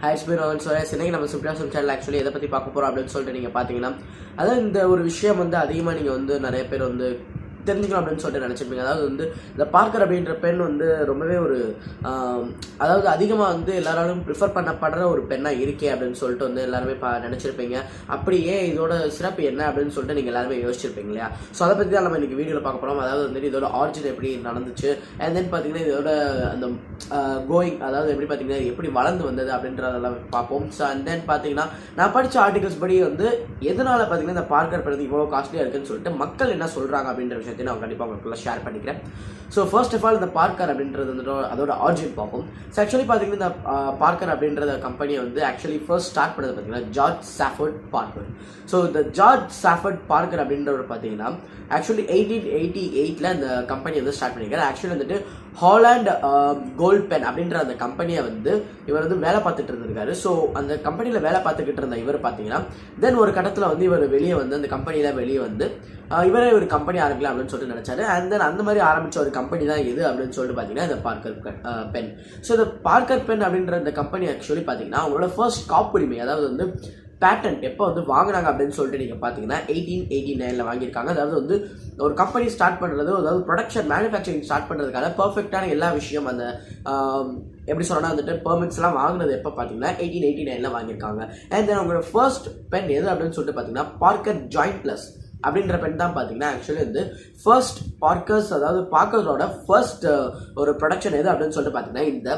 Heights by Rohan Soyuz. இன்னைக்கு நம்ம சுப்ராசம் channel actually எதை பற்றி பார்க்க போகிறோம் அப்படின்னு சொல்லிட்டு நீங்கள் பார்த்தீங்கன்னா, அதாவது இந்த ஒரு விஷயம் வந்து அதிகமாக நீங்கள் வந்து நிறைய பேர் வந்து தெரிஞ்சுக்கணும் அப்படின்னு சொல்லிட்டு நினச்சிருப்பீங்க. அதாவது வந்து இந்த பார்க்கர் அப்படின்ற பெண் வந்து ரொம்பவே ஒரு அதாவது அதிகமாக வந்து எல்லாராலும் ப்ரிஃபர் பண்ணப்படுற ஒரு பெண்ணாக இருக்கே அப்படின்னு சொல்லிட்டு வந்து எல்லாருமே நினச்சிருப்பீங்க. அப்படியே இதோட சிறப்பு என்ன அப்படின்னு சொல்லிட்டு நீங்கள் எல்லாருமே யோசிச்சிருப்பீங்க இல்லையா? ஸோ அதை பற்றி தான் நம்ம இன்றைக்கி வீடியோவில் பார்க்க போகிறோம். அதாவது வந்து இதோட ஆரிஜின் எப்படி நடந்துச்சு, அண்ட் தென் பார்த்தீங்கன்னா இதோட அந்த கோயிங், அதாவது எப்படி பார்த்தீங்கன்னா எப்படி வளர்ந்து வந்தது அப்படின்றதெல்லாம் பார்ப்போம். ஸோ அண்ட் தென் பார்த்தீங்கன்னா நான் படித்த ஆர்டிகல்ஸ் படி வந்து எதனால் பார்த்தீங்கன்னா இந்த பார்க்கர் பெண் இவ்வளோ காஸ்ட்லியாக இருக்குன்னு சொல்லிட்டு மக்கள் என்ன சொல்கிறாங்க அப்படின்ற விஷயம் நான் கண்டிப்பாக உங்களுக்குள்ள ஷேர் பண்ணிக்கிறேன். ஸோ ஃபர்ஸ்ட் ஆஃப் ஆல் இந்த பார்க்கர் அப்படின்றது வந்து அதோட ஆரிஜின் பார்ப்போம். ஸோ ஆக்சுவலி பார்த்தீங்கன்னா இந்த பார்க்கர் அப்படின்ற கம்பெனியை வந்து ஆக்சுவலி ஃபர்ஸ்ட் ஸ்டார்ட் பண்ணது பார்த்தீங்கன்னா ஜார்ஜ் சாஃபர்ட் பார்க்கர். ஸோ இந்த ஜார்ஜ் சாஃபர்ட் பார்க்கர் அப்படின்றவர் பார்த்தீங்கன்னா ஆக்சுவலி 1888 இந்த கம்பெனி வந்து ஸ்டார்ட் பண்ணியிருக்காரு. ஆக்சுவலி வந்துட்டு ஹாலண்ட் கோல்ட் பென் அப்படின்ற அந்த கம்பெனியை வந்து இவர் வந்து வேலை பார்த்துட்டு இருந்திருக்காரு. ஸோ அந்த கம்பெனியில் வேலை பார்த்துக்கிட்டு இருந்த இவர் பார்த்தீங்கன்னா தென் ஒரு கட்டத்தில் வந்து இவர் வெளியே வந்து அந்த கம்பெனியில் வெளியே வந்து இவரே ஒரு கம்பெனி ஆரம்பிக்கலாம் அப்படின்னு சொல்லிட்டு நினைச்சாரு. அண்ட் தென் அந்த மாதிரி ஆரம்பிச்ச ஒரு கம்பெனி தான் இது அப்படின்னு சொல்லிட்டு பார்த்தீங்கன்னா இந்த பார்க்கர் பென். ஸோ இந்த பார்க்கர் பென் அப்படின்ற இந்த கம்பெனி ஆக்சுவலி பார்த்தீங்கன்னா அவங்களோட ஃபர்ஸ்ட் காப்புரிமை, அதாவது வந்து பேட்டன்ட் எப்போ வந்து வாங்கினாங்க அப்படின்னு சொல்லிட்டு நீங்கள் பார்த்தீங்கன்னா 1889 வாங்கியிருக்காங்க. அதாவது வந்து ஒரு கம்பெனி ஸ்டார்ட் பண்ணுறது, அதாவது ப்ரொடக்ஷன் மேனுஃபேக்சரிங் ஸ்டார்ட் பண்ணுறதுக்கான பர்ஃபெக்டான எல்லா விஷயம் அந்த எப்படி சொன்னால் வந்துட்டு பெர்மிட்ஸ்லாம் வாங்கினது எப்போ பார்த்தீங்கன்னா 1889 வாங்கியிருக்காங்க. அண்ட் தென் அவங்களோட ஃபர்ஸ்ட் பென் எது அப்படின்னு சொல்லிட்டு பார்த்தீங்கன்னா பார்க்கர் ஜாயிண்ட் ப்ளஸ் அப்படின்ற பென் தான் பார்த்தீங்கன்னா ஆக்சுவலி வந்து ஃபர்ஸ்ட் பார்க்கர்ஸ், அதாவது பார்க்கர்ஸோட ஃபர்ஸ்ட் ஒரு ப்ரொடக்ஷன் எது அப்படின்னு சொல்லிட்டு பார்த்தீங்கன்னா இந்த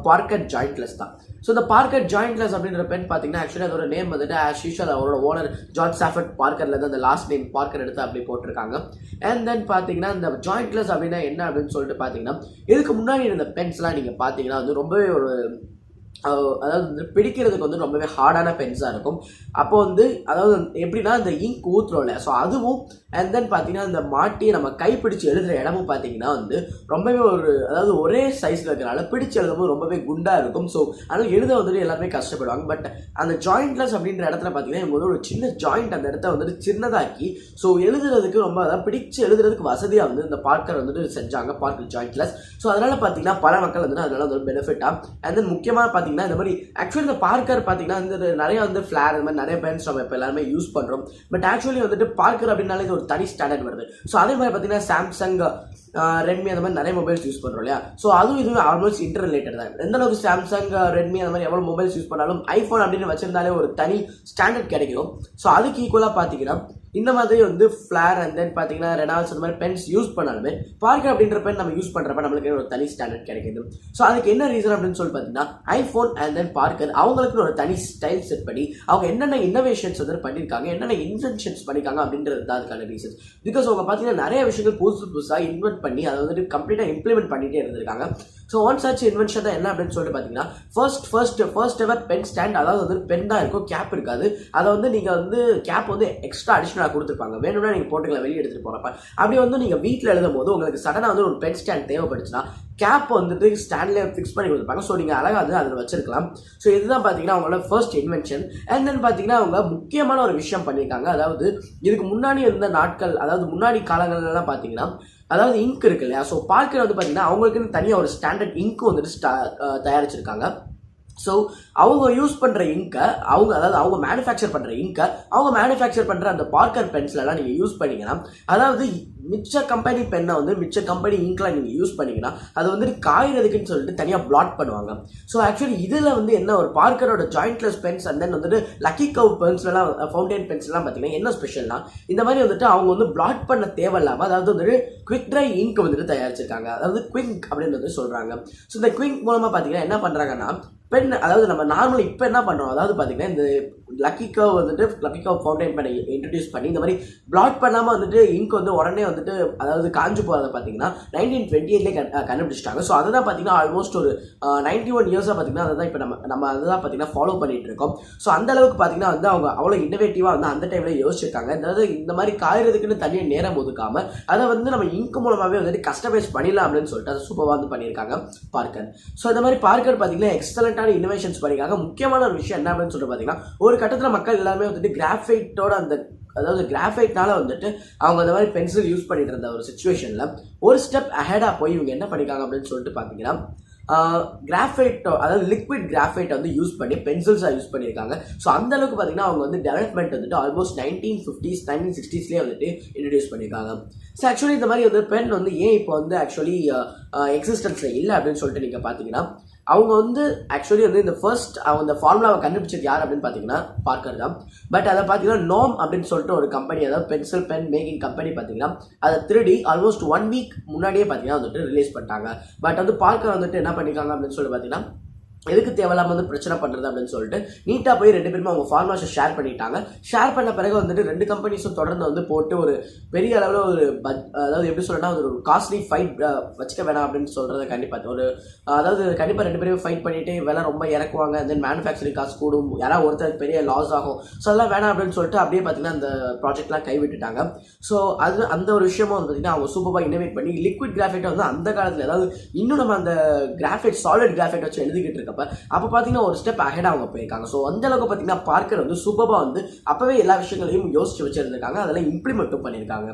பார்க்கர் ஜாயிண்ட்லெஸ் தான். ஸோ இந்த பார்க்கர் ஜாயிண்ட்லெஸ் அப்படின்ற பென் பார்த்தீங்கன்னா ஆக்சுவலி அதோட நேம் வந்துட்டு ஆஸ் யூஷுவல் அவரோட ஓனர் ஜார்ஜ் சாஃபர்ட் பார்க்கர்ல இருந்து அந்த லாஸ்ட் நேம் பார்க்கர் எடுத்து அப்படி போட்டிருக்காங்க. அண்ட் தென் பார்த்தீங்கன்னா இந்த ஜாயிண்ட்லெஸ் அப்படின்னா என்ன அப்படின்னு சொல்லிட்டு பார்த்தீங்கன்னா இதுக்கு முன்னாடி இருந்த பென்ஸ்லாம் நீங்கள் பார்த்தீங்கன்னா வந்து ரொம்பவே ஒரு அதாவது வந்து பிடிக்கிறதுக்கு வந்து ரொம்பவே ஹார்டான பென்ஸாக இருக்கும். அப்போ வந்து அதாவது எப்படின்னா இந்த இங்க் ஊற்றுறோம்ல, ஸோ அதுவும் அண்ட் தென் பார்த்தீங்கன்னா இந்த மாட்டி நம்ம கைப்பிடிச்சு எழுதுகிற இடமும் பார்த்தீங்கன்னா வந்து ரொம்பவே ஒரு அதாவது ஒரே சைஸில் இருக்கிறனால பிடிச்சு எழுதும்போது ரொம்பவே குண்டாக இருக்கும். ஸோ அதனால் எழுத வந்துட்டு எல்லாருமே கஷ்டப்படுவாங்க. பட் அந்த ஜாயிண்ட்லெஸ் அப்படின்ற இடத்துல பார்த்தீங்கன்னா இவங்க வந்து ஒரு சின்ன ஜாயிண்ட் அந்த இடத்த வந்துட்டு சின்னதாக்கி ஸோ எழுதுறதுக்கு ரொம்ப அதாவது பிடிச்சு எழுதுறதுக்கு வசதியாக வந்து இந்த பார்க்கர் வந்துட்டு செஞ்சாங்க, பார்க்கர் ஜாயிண்ட்லெஸ். ஸோ அதனால் பார்த்தீங்கன்னா பல மக்கள் வந்துட்டு அதனால வந்து பெனிஃபிட்டாக. அண்ட் தென் முக்கியமாக பார்த்தீங்கன்னா இந்த மாதிரி ஆக்சுவலி இந்த பார்க்கர் பார்த்தீங்கன்னா வந்து நிறைய வந்து ஃபிளார் இந்த மாதிரி நிறைய பென்ஸ் நம்ம இப்போ எல்லாருமே யூஸ் பண்ணுறோம். பட் ஆக்சுவலி வந்துட்டு பார்க்கர் அப்படின்னாலே இது ஒரு தனி ஸ்டாண்டர்ட் வருது. ஸோ அதே மாதிரி பார்த்தீங்கன்னா சாம்சங், ரெட்மி அந்த மாதிரி நிறைய மொபைல்ஸ் யூஸ் பண்ணுறோம் இல்லையா? ஸோ அதுவும் இதுவும் ஆல்மோஸ்ட் இன்டர் ரிலேட்டட் தான். எந்த அளவுக்கு சாம்சங், ரெட்மி அந்த மாதிரி எவ்வளோ மொபைல்ஸ் யூஸ் பண்ணாலும் ஐஃபோன் அப்படின்னு வச்சிருந்தாலே ஒரு தனி ஸ்டாண்டர்ட் கிடைக்கும். ஸோ அதுக்கு ஈக்குவலாக பார்த்தீங்கன்னா இந்த மாதிரி வந்து ஃபிளார் அண்ட் தென் பார்த்தீங்கன்னா ரெனால்ட்ஸ் அந்த மாதிரி பென்ஸ் யூஸ் பண்ணாலுமே பார்க்கர் அப்படின்ற பென் நம்ம யூஸ் பண்ணுறப்ப நம்மளுக்கு ஒரு தனி ஸ்டாண்டர்ட் கிடைக்குது. ஸோ அதுக்கு என்ன ரீசன் அப்படின்னு சொல்லி பார்த்தீங்கன்னா ஐஃபோன் அண்ட் தென் பார்க்கர் அவங்களுக்கு ஒரு தனி ஸ்டைல் செட் பண்ணி அவங்க என்னென்ன இன்னோவேஷன்ஸ் வந்து பண்ணியிருக்காங்க, என்னென்ன இன்வென்ஷன்ஸ் பண்ணியிருக்காங்க அப்படின்றது தான் அதுக்கான ரீசன். பிகாஸ் அவங்க பார்த்தீங்கன்னா நிறைய விஷயங்கள் புதுசாக இன்வென்ட் பண்ணி அதை வந்துட்டு கம்ப்ளீட்டாக இம்ப்ளிமெண்ட் பண்ணிகிட்டே இருந்திருக்காங்க. ஸோ ஒன் சர்ச் இன்வென்ஷன் தான் என்ன அப்படின்னு சொல்லிட்டு பார்த்தீங்கன்னா ஃபர்ஸ்ட் எவர் பென் ஸ்டாண்ட், அதாவது வந்து பென் தான் இருக்கும், கேப் இருக்காது. அதை வந்து நீங்கள் வந்து கேப் வந்து எக்ஸ்ட்ரா அடிஷனலாக கொடுத்துருப்பாங்க, வேணும்னா நீங்கள் போட்டுக்கலாம் வெளியே எடுத்துகிட்டு போகிறப்ப. அப்படி வந்து நீங்கள் வீட்டில் எழுதும் போது உங்களுக்கு சடனாக வந்து ஒரு பென் ஸ்டாண்ட் தேவைப்படுச்சுன்னா கேப் வந்துட்டு ஸ்டாண்ட்லேயே ஃபிக்ஸ் பண்ணி கொடுத்துருப்பாங்க. ஸோ நீங்கள் அழகாக வந்து அதில் வச்சிருக்கலாம். ஸோ இதுதான் பார்த்தீங்கன்னா அவங்களோட ஃபர்ஸ்ட் இன்வென்ஷன். அண்ட் தென் பார்த்தீங்கன்னா அவங்க முக்கியமான ஒரு விஷயம் பண்ணியிருக்காங்க. அதாவது இதுக்கு முன்னாடி இருந்த நாட்கள், அதாவது முன்னாடி காலங்கள்லாம் பார்த்தீங்கன்னா அதாவது இங்க் இருக்கு இல்லையா? ஸோ பார்க்கர் வந்து பார்த்தீங்கன்னா அவங்களுக்குன்னு தனியாக ஒரு ஸ்டாண்டர்ட் இங்க் வந்துட்டு தயாரிச்சிருக்காங்க. ஸோ அவங்க யூஸ் பண்ணுற இங்கை அதாவது அவங்க மேனுஃபேக்சர் பண்ணுற இங்கை அவங்க மேனுஃபேக்சர் பண்ணுற அந்த பார்க்கர் பென்ஸ்லாம் நீங்கள் யூஸ் பண்ணிங்கன்னா, அதாவது மிச்ச கம்பெனி பென்னை வந்து மிச்ச கம்பெனி இங்க்லாம் நீங்கள் யூஸ் பண்ணிங்கன்னா அது வந்துட்டு காய்கிறதுக்குன்னு சொல்லிட்டு தனியாக பிளாட் பண்ணுவாங்க. ஸோ ஆக்சுவலி இதில் வந்து என்ன ஒரு பார்க்கரோட ஜாயிண்ட்லெஸ் பென்ஸ் அண்ட் தென் வந்துட்டு லக்கி கவ் பென்ஸ்லாம் ஃபவுண்டைன் பென்ஸ்லாம் பார்த்தீங்கன்னா என்ன ஸ்பெஷல்னா இந்த மாதிரி வந்துட்டு அவங்க வந்து பிளாட் பண்ண தேவையில்லாமல் அதாவது வந்துட்டு குவிக் ட்ரை இங்க் வந்துட்டு தயாரிச்சிருக்காங்க, அதாவது குவிங்க் அப்படின்னு வந்து சொல்கிறாங்க. ஸோ இந்த குவிங்க் மூலமாக பார்த்தீங்கன்னா என்ன பண்ணுறாங்கன்னா பென், அதாவது நம்ம நார்மலி இப்போ என்ன பண்ணுறோம், அதாவது பார்த்தீங்கன்னா இந்த லக்கி கவ் வந்துட்டு லக்கி கவ் ஃபவுண்டைன் பெனை இன்ட்ரடியூஸ் பண்ணி இந்த மாதிரி பிளாட் பண்ணாமல் வந்துட்டு இங்க் வந்து உடனே வந்துட்டு அதாவது காஞ்சு போகிறத பார்த்தீங்கன்னா 1928 கண்டுபிடிச்சிட்டாங்க. ஸோ அதை தான் பார்த்தீங்கன்னா ஆல்மோஸ்ட் ஒரு 91 இயர்ஸாக பார்த்தீங்கன்னா அதை தான் இப்போ நம்ம அதை தான் பார்த்தீங்கன்னா ஃபாலோ பண்ணிட்டு இருக்கோம். ஸோ அந்த அளவுக்கு பார்த்தீங்கன்னா வந்து அவங்க அவ்வளோ இன்னோவேட்டிவாக வந்து அந்த டைமில் யோசிச்சிருக்காங்க. அதாவது இந்த மாதிரி காய்கிறதுக்குன்னு தனியாக நேரம் ஒதுக்காமல் அதை வந்து நம்ம இங்க் மூலமாகவே வந்துட்டு கஸ்டமைஸ் பண்ணிடலாம் அப்படின்னு சொல்லிட்டு அதை சூப்பராக வந்து பண்ணியிருக்காங்க பார்க்கர். ஸோ இந்த மாதிரி பார்க்கர் பார்த்தீங்கன்னா எக்ஸலண்டான இன்னோவேஷன்ஸ் பண்ணியிருக்காங்க. முக்கியமான ஒரு விஷயம் என்ன அப்படின்னு சொல்லிட்டு பார்த்தீங்கன்னா ஒரு கட்டத்தில் மக்கள் எல்லாமே வந்துட்டு கிராஃபைட்டோட அந்த அதாவது கிராஃபைட்னால வந்துட்டு அவங்க அந்த மாதிரி பென்சில் யூஸ் பண்ணிட்டு இருந்த ஒரு சுச்சுவேஷனில் ஒரு ஸ்டெப் அஹெடாக போய் இவங்க என்ன பண்ணியிருக்காங்க அப்படின்னு சொல்லிட்டு பார்த்தீங்கன்னா கிராஃபைட், அதாவது லிக்விட் கிராஃபைட் வந்து யூஸ் பண்ணி பென்சில்ஸாக யூஸ் பண்ணியிருக்காங்க. ஸோ அந்த அளவுக்கு பார்த்தீங்கன்னா அவங்க வந்து டெவலப்மெண்ட் வந்துட்டு ஆல்மோஸ்ட் 1950s 1960ஸ்லேயே வந்துட்டு இன்ட்ரடியூஸ் பண்ணியிருக்காங்க. ஸோ ஆக்சுவலி இந்த மாதிரி வந்து பென் வந்து ஏன் இப்போ வந்து ஆக்சுவலி எக்ஸிஸ்டன்ஸில் இல்லை அப்படின்னு சொல்லிட்டு நீங்கள் பார்த்தீங்கன்னா, அவங்க வந்து ஆக்சுவலி வந்து இந்த ஃபர்ஸ்ட் அவங்க ஃபார்முலாவை கண்டுபிடிச்சது யார் அப்படின்னு பார்த்தீங்கன்னா பார்க்கர் தான். பட் அதை பார்த்தீங்கன்னா நோம் அப்படின்னு சொல்லிட்டு ஒரு கம்பெனி, அதாவது பென்சில் பென் மேக்கிங் கம்பெனி பார்த்தீங்கன்னா அதை திருடி ஆல்மோஸ்ட் 1 வீக் முன்னாடியே பார்த்தீங்கன்னா வந்துட்டு ரிலீஸ் பண்ணிட்டாங்க. பட் வந்து பார்க்கர் வந்துட்டு என்ன பண்ணியிருக்காங்க அப்படின்னு சொல்லிட்டு பார்த்தீங்கன்னா, எதுக்கு தேவையில்லாம வந்து பிரச்சனை பண்ணுறது அப்படின்னு சொல்லிட்டு நீட்டாக போய் 2 பேருமே அவங்க ஃபார்மாஸை ஷேர் பண்ணிட்டாங்க. ஷேர் பண்ண பிறகு வந்துட்டு 2 கம்பெனிஸும் தொடர்ந்து வந்து போட்டு ஒரு பெரிய அளவில் ஒரு அதாவது எப்படி சொல்லணும்னா ஒரு காஸ்ட்லி ஃபைட் வச்சுக்க வேணாம் அப்படின்னு சொல்கிறத கண்டிப்பாக ஒரு அதாவது கண்டிப்பாக 2 பேரும் ஃபைட் பண்ணிட்டு விலை ரொம்ப இறக்குவாங்க. தென் மேனுஃபேக்சரிங் காசு கூடும், யாராவது ஒருத்தருக்கு பெரிய லாஸ் ஆகும். ஸோ அதெல்லாம் வேணாம் அப்படின்னு சொல்லிட்டு அப்படியே பார்த்தீங்கன்னா அந்த ப்ராஜெக்ட்லாம் கைவிட்டுட்டாங்க. ஸோ அது அந்த ஒரு விஷயமும் வந்து பார்த்தீங்கன்னா அவங்க சூப்பராக இன்னோவேட் பண்ணி லிக்விட் கிராஃபைட்டை வந்து அந்த காலத்தில், அதாவது இன்னும் நம்ம அந்த கிராஃபைட் சாலிட் கிராஃபைட் வச்சு எழுதிக்கிட்டு இருக்கப்ப அப்போ பார்த்தீங்கன்னா ஒரு ஸ்டெப் அஹெட் அவங்க போயிருக்காங்க. ஸோ அந்த அளவுக்கு பார்த்தீங்கன்னா பார்க்கர் வந்து சூப்பராக வந்து அப்போவே எல்லா விஷயங்களையும் யோசிச்சு வச்சிருந்திருக்காங்க, அதெல்லாம் இம்ப்ளிமெண்ட்டும் பண்ணியிருக்காங்க.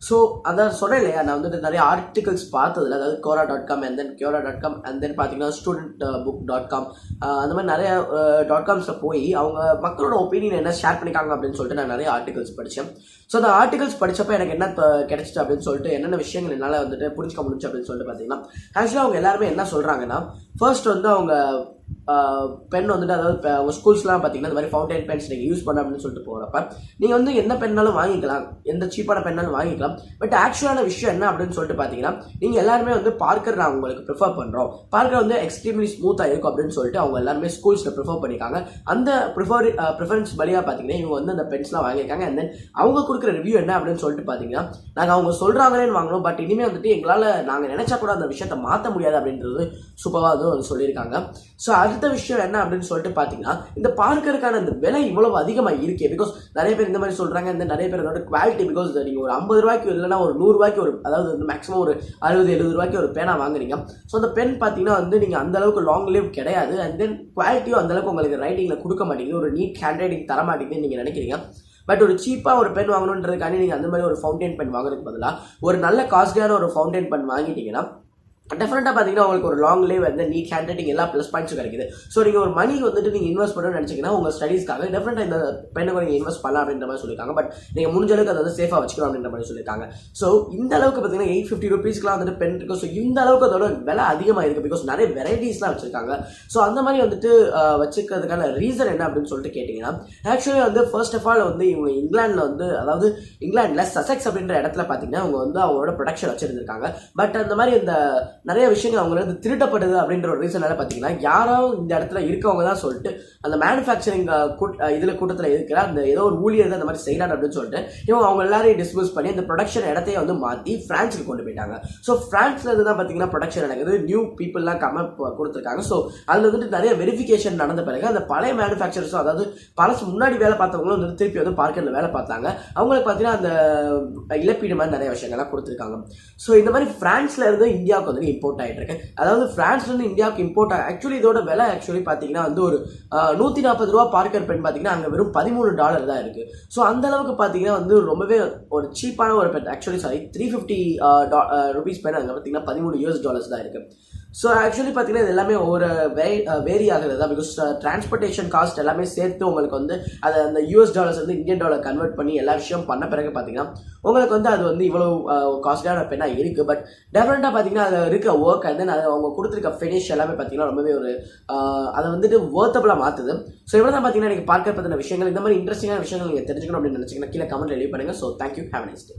ஸோ அதான் சொல்கிறேன் இல்லையா, நான் வந்துட்டு நிறைய ஆர்டிகல்ஸ் பார்த்ததில்ல, அதாவது Quora.com and then Quora.com and then பார்த்தீங்கன்னா studentbook.com அந்த மாதிரி நிறைய .coms போய் அவங்க மக்களோட ஒப்பீனியன் என்ன ஷேர் பண்ணிக்காங்க அப்படின்னு சொல்லிட்டு நான் நிறைய ஆர்டிகல்ஸ் படித்தேன். ஸோ அந்த ஆர்டிகல்ஸ் படித்தப்போ எனக்கு என்ன கிடைச்சிச்சு அப்படின்னு சொல்லிட்டு என்னென்ன விஷயங்கள் என்னால் வந்துட்டு புரிஞ்சுக்க முடிஞ்சு அப்படின்னு சொல்லிட்டு பார்த்தீங்கன்னா, ஆக்சுவலாக அவங்க எல்லாருமே என்ன சொல்கிறாங்கன்னா, ஃபர்ஸ்ட் வந்து அவங்க பென் வந்துட்டு, அதாவது அவங்க ஸ்கூல்ஸ்லாம் பார்த்தீங்கன்னா இந்த மாதிரி ஃபவுண்டைன் பென்ஸ் நீங்கள் யூஸ் பண்ண அப்படின்னு சொல்லிட்டு போகிறப்ப நீங்கள் வந்து என்ன பெண்ணாலும் வாங்கிக்கலாம், எந்த சீப்பான பெண்ணாலும் வாங்கிக்கலாம். பட் ஆக்சுவலான விஷயம் என்ன அப்படின்னு சொல்லிட்டு பார்த்தீங்கன்னா, நீங்கள் எல்லாருமே வந்து பார்க்கர் நான் உங்களுக்கு ப்ரிஃபர் பண்ணுறோம், பார்க்கர் வந்து எக்ஸ்ட்ரீம்லி ஸ்மூத்தாக இருக்கும் அப்படின்னு சொல்லிட்டு அவங்க எல்லாருமே ஸ்கூல்ஸில் ப்ரிஃபர் பண்ணியிருக்காங்க. அந்த ப்ரிஃபரன்ஸ் வழியாக பார்த்தீங்கன்னா இவங்க வந்து அந்த பென்ஸ்லாம் வாங்கியிருக்காங்க. அண்ட் தென் அவங்க கொடுக்குற ரிவ்யூ என்ன அப்படின்னு சொல்லிட்டு பார்த்தீங்கன்னா, நாங்கள் அவங்க சொல்கிறாங்களேன்னு வாங்கினோம், பட் இனிமேல் வந்துட்டு எங்களால் நாங்கள் நினச்சா கூட அந்த விஷயத்தை மாற்ற முடியாது அப்படின்றது சூப்பராக வந்து சொல்லியிருக்காங்க. ஸோ அடுத்த விஷயம் என்ன அப்படின்னு சொல்லிட்டு பார்த்தீங்கன்னா, இந்த பார்க்கருக்கான இந்த விலை இவ்வளவு அதிகமாக இருக்கே, பிகாஸ் நிறைய பேர் இந்த மாதிரி சொல்கிறாங்க. இந்த நிறைய பேர் அதோட குவாலிட்டி, பிகாஸ் நீங்கள் ஒரு 50 ரூபாய்க்கு இல்லைன்னா ஒரு 100 ரூபாய்க்கு ஒரு, அதாவது மேக்ஸிமம் ஒரு 60-70 ரூபாய்க்கு ஒரு பேனா வாங்குறீங்க. ஸோ அந்த பென் பார்த்தீங்கன்னா வந்து நீங்கள் அந்த அளவுக்கு லாங் லிவ் கிடையாது. அண்ட் தென் குவாலிட்டியும் அந்தளவுக்கு உங்களுக்கு ரைட்டிங்கில் கொடுக்க மாட்டேங்குது, ஒரு நீட் ஹேண்ட் ரைட்டிங் தர மாட்டேங்குதுன்னு நீங்கள் நினைக்கிறீங்க. பட் ஒரு சீப்பாக ஒரு பென் வாங்கணுன்றதுக்காண்டி நீங்கள் அந்த மாதிரி ஒரு ஃபவுண்டைன் பென் வாங்குறதுக்கு பதிலாக ஒரு நல்ல காஸ்ட்லியான ஒரு ஃபவுண்டைன் பென் வாங்கிட்டீங்கன்னா டெஃபினட்டாக பார்த்தீங்கன்னா உங்களுக்கு ஒரு லாங் லிவ் வந்து நீட் ஹேண்ட் ரைட்டிங் எல்லா ப்ளஸ் பாயிண்ட்ஸும் கிடைக்குது. ஸோ நீங்கள் ஒரு மணி வந்துட்டு நீங்கள் இன்வெஸ்ட் பண்ணணும்னு நினச்சிங்கன்னா உங்கள் ஸ்டடீஸ்க்காக டெஃபினட்டாக இந்த பெண்ணுக்கு நீங்கள் இன்வெஸ்ட் பண்ணலாம் அப்படின்ற மாதிரி சொல்லியிருக்காங்க. பட் நீங்கள் முடிஞ்ச அளவுக்கு அதை வந்து சேஃபாக வச்சுக்கணும் அப்படின்ற மாதிரி சொல்லியிருக்காங்க. ஸோ இந்த அளவுக்கு பார்த்தீங்கன்னா 850 ரூபீஸ்க்குலாம் வந்துட்டு பென் இருக்கும். ஸோ இந்த அளவுக்கு அதோட விலை அதிகமாக இருக்குது, பிகாஸ் நிறைய வெரைட்டிஸ்லாம் வச்சுருக்காங்க. ஸோ அந்த மாதிரி வந்துட்டு வச்சுக்கிறதுக்கான ரீசன் என்ன அப்படின்னு சொல்லிட்டு கேட்டிங்கன்னா, ஆக்சுவலி வந்து ஃபர்ஸ்ட் ஆஃப் ஆல் வந்து இவங்க இங்கிலாண்டில் வந்து, அதாவது இங்கிலாண்டில் சசெக்ஸ் அப்படின்ற இடத்துல பார்த்தீங்கன்னா அவங்க வந்து அவங்களோட ப்ரொடக்ஷன் வச்சுருந்துருக்காங்க. பட் அந்த மாதிரி இந்த நிறைய விஷயங்கள் அவங்கள வந்து திருடப்படுது அப்படின்ற ஒரு ரீசனால பார்த்தீங்கன்னா, யாராவது இந்த இடத்துல இருக்கவங்க தான் சொல்லிட்டு அந்த மேனுஃபேக்சரிங் இதில் கூட்டத்தில் இருக்கிற அந்த ஏதோ ஒரு ஊழியர் தான் அந்த மாதிரி செய்யறாரு அப்படின்னு சொல்லிட்டு இவங்க அவங்க எல்லாரையும் டிஸ்மிஸ் பண்ணி அந்த ப்ரொடக்ஷன் இடத்தையே வந்து மாற்றி ஃப்ரான்ஸுக்கு கொண்டு போயிட்டாங்க. ஸோ ஃப்ரான்ஸில் இருந்து தான் பார்த்தீங்கன்னா ப்ரொடக்ஷன் நடக்குது, நியூ பீப்புளெலாம் கொடுத்துருக்காங்க. ஸோ அதில் வந்துட்டு நிறைய வெரிஃபிகேஷன் நடந்த பிறகு அந்த பழைய மேனுஃபேக்சரர்ஸும், அதாவது பழசு முன்னாடி வேலை பார்த்தவங்களும் வந்து திருப்பி வந்து பார்க்கரில் வேலை பார்த்தாங்க. அவங்களுக்கு பார்த்தீங்கன்னா அந்த இழப்பீடு மாதிரி நிறைய விஷயங்கள்லாம் கொடுத்துருக்காங்க. ஸோ இந்த மாதிரி ஃப்ரான்ஸில் இருந்து இந்தியாவுக்கு வந்து இம்போர்ட் ஆகிட்டு இருக்கு. அதாவது பிரான்ஸ்லேருந்து இந்தியாவுக்கு இம்போர்ட் ஆக்சுவலி இதோட விலை ஆக்சுவலி பார்த்தீங்கன்னா வந்து ஒரு 140 ரூபா பார்க்கர் பென் பார்த்தீங்கன்னா அங்கே வெறும் $13 தான் இருக்குது. ஸோ அந்த அளவுக்கு பார்த்தீங்கன்னா வந்து ரொம்பவே ஒரு சீப்பான ஒரு pen, actually sorry 350 rupees pen அங்கே பார்த்தீங்கன்னா $13 தான் இருக்குது. ஸோ ஆக்சுவலி பார்த்தீங்கன்னா இது எல்லாமே ஒரு வேரி ஆகுது தான், பிகாஸ் டிரான்ஸ்போர்ட்டேஷன் காஸ்ட் எல்லாமே சேர்த்து உங்களுக்கு வந்து அதை அந்த $US வந்து இந்தியன் டாலர் கன்வெர்ட் பண்ணி எல்லா விஷயம் பண்ண பிறகு பார்த்தீங்கன்னா உங்களுக்கு வந்து அது வந்து இவ்வளோ காஸ்ட்லியான பெண்ணாக இருக்குது. பட் டெஃபினட்டாக பார்த்தீங்கன்னா அதில் இருக்க ஒர்க் அண்ட் தென் அதை அவங்க கொடுத்துருக்க ஃபினிஷ் எல்லாமே பார்த்தீங்கன்னா ரொம்பவே ஒரு அதை வந்துட்டு வர்த்தபுளாக மாற்றுது. ஸோ இவ்வளோ தான் பார்த்தீங்கன்னா நீங்கள் பார்க்க பற்றின விஷயங்கள், இந்த மாதிரி இன்ட்ரெஸ்டிங்கான விஷயங்கள் நீங்கள் தெரிஞ்சுக்கணும் அப்படின்னு நினச்சிங்கன்னா கீழே கமெண்ட் லீவ் பண்ணுங்கள். So thank you, have nice day.